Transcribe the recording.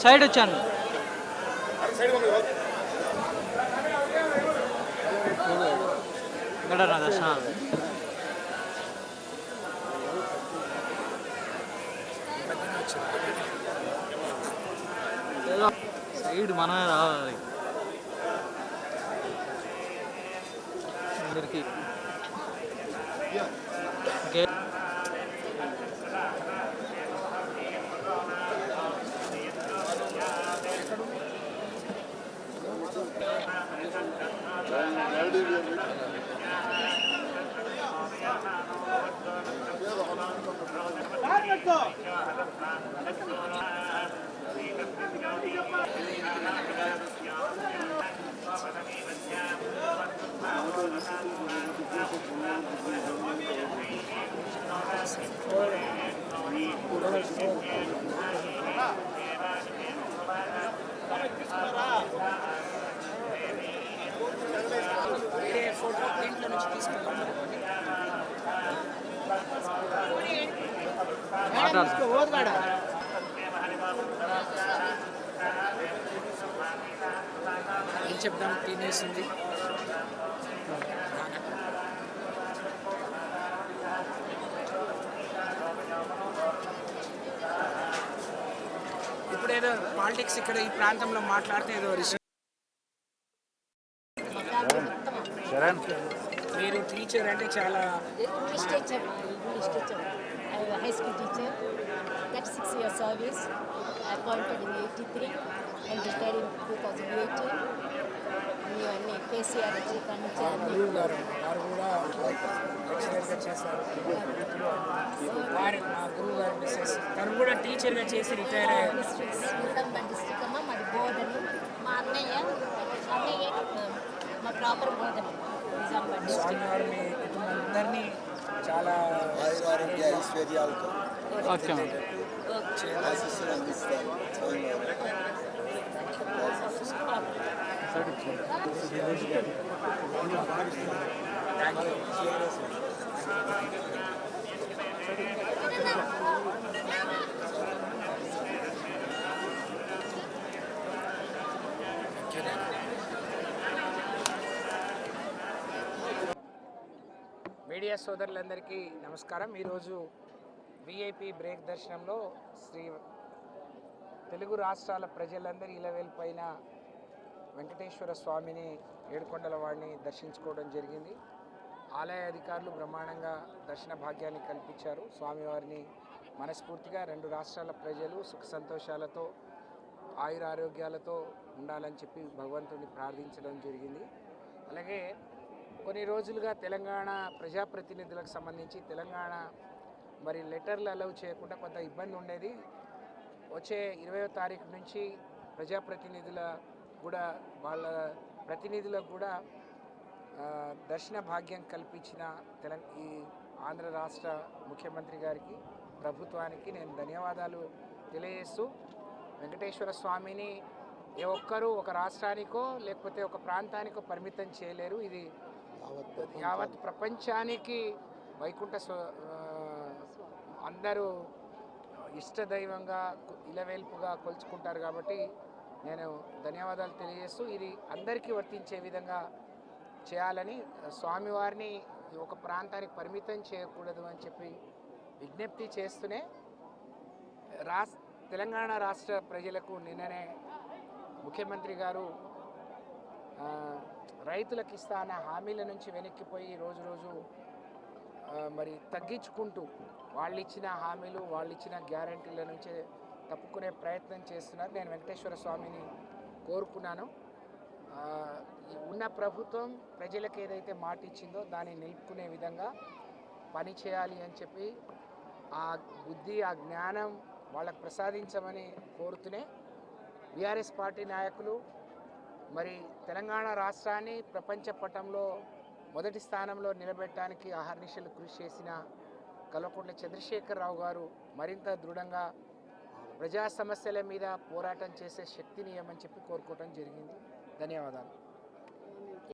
Side వచ్చాను. Side మనమే రావాలి అందరికి. ఫోటో దీంట్లో నుంచి తీసుకుంటాం. ఏం చెప్దాం, తినేసింది. ఇప్పుడు ఏదో పాలిటిక్స్ ఇక్కడ ఈ ప్రాంతంలో మాట్లాడితే ఏదో మీరు టీచర్ అంటే చాలా English teacher, high school teacher, 36 years service, appointed in 83 and retired in 2018. ఇవన్నీ కేసీఆర్ గురువు గారు వారు కూడా ఎక్సలెంట్గా చేశారు. వారు మా గురువు గారు మిస్సెస్ తను కూడా టీచర్గా చేసి రిటైర్ అయ్యారు. నిజామాబాద్ డిస్ట్రిక్ట్ అమ్మ మాది బోధని. మా అన్నయ్య మా ప్రాపర్ బోధని నిజామాబాద్ డిస్ట్రిక్ట్. స్వామివారు మీ కుటుంబం అందరినీ చాలా ఐశ్వర్యాలతో ఆశీస్సులు అందిస్తారు. మీడియా సోదరులందరికీ నమస్కారం. ఈరోజు విఐపి బ్రేక్ దర్శనంలో శ్రీ తెలుగు రాష్ట్రాల ప్రజలందరి ఇలవేల్పైన వెంకటేశ్వర స్వామిని ఏడుకొండల వాడిని దర్శించుకోవడం జరిగింది. ఆలయ అధికారులు బ్రహ్మాండంగా దర్శన భాగ్యాన్ని కల్పించారు. స్వామివారిని మనస్ఫూర్తిగా రెండు రాష్ట్రాల ప్రజలు సుఖ సంతోషాలతో ఆయురారోగ్యాలతో ఉండాలని చెప్పి భగవంతుడిని ప్రార్థించడం జరిగింది. అలాగే కొన్ని రోజులుగా తెలంగాణ ప్రజాప్రతినిధులకు సంబంధించి తెలంగాణ మరి లెటర్లు అలౌ చేయకుండా కొంత ఇబ్బంది ఉండేది. వచ్చే 20వ తారీఖు నుంచి ప్రజాప్రతినిధుల కూడా వాళ్ళ ప్రతినిధులకు కూడా దర్శన భాగ్యం కల్పించిన ఈ ఆంధ్ర రాష్ట్ర ముఖ్యమంత్రి గారికి ప్రభుత్వానికి నేను ధన్యవాదాలు తెలియజేస్తూ, వెంకటేశ్వర స్వామిని ఏ ఒక్కరూ ఒక రాష్ట్రానికో లేకపోతే ఒక ప్రాంతానికో పరిమితం చేయలేరు. ఇది యావత్ ప్రపంచానికి వైకుంఠ అందరూ ఇష్టదైవంగా ఇలవేల్పుగా కొలుచుకుంటారు. కాబట్టి నేను ధన్యవాదాలు తెలియజేస్తూ ఇది అందరికీ వర్తించే విధంగా చేయాలని, స్వామివారిని ఒక ప్రాంతానికి పరిమితం చేయకూడదు అని చెప్పి విజ్ఞప్తి చేస్తూనే తెలంగాణ రాష్ట్ర ప్రజలకు నిన్ననే ముఖ్యమంత్రి గారు రైతులకు ఇస్తాన హామీల నుంచి వెనక్కిపోయి రోజు రోజు మరి తగ్గించుకుంటూ వాళ్ళు ఇచ్చిన హామీలు వాళ్ళు ఇచ్చిన గ్యారంటీల నుంచే తప్పుకునే ప్రయత్నం చేస్తున్నారు. నేను వెంకటేశ్వర స్వామిని కోరుకున్నాను. ఉన్న ప్రభుత్వం ప్రజలకు ఏదైతే మాట ఇచ్చిందో దాన్ని నిలుపుకునే విధంగా పని చేయాలి అని చెప్పి ఆ బుద్ధి ఆ జ్ఞానం వాళ్ళకు ప్రసాదించమని కోరుతూనే బీఆర్ఎస్ పార్టీ నాయకులు మరి తెలంగాణ రాష్ట్రాన్ని ప్రపంచ పటంలో మొదటి స్థానంలో నిలబెట్టడానికి అహర్నిశలు కృషి చేసిన కల్వకుంట్ల చంద్రశేఖరరావు గారు మరింత దృఢంగా ప్రజా సమస్యల మీద పోరాటం చేసే శక్తిని ఇవ్వమని చెప్పి కోరుకోవడం జరిగింది. ధన్యవాదాలు.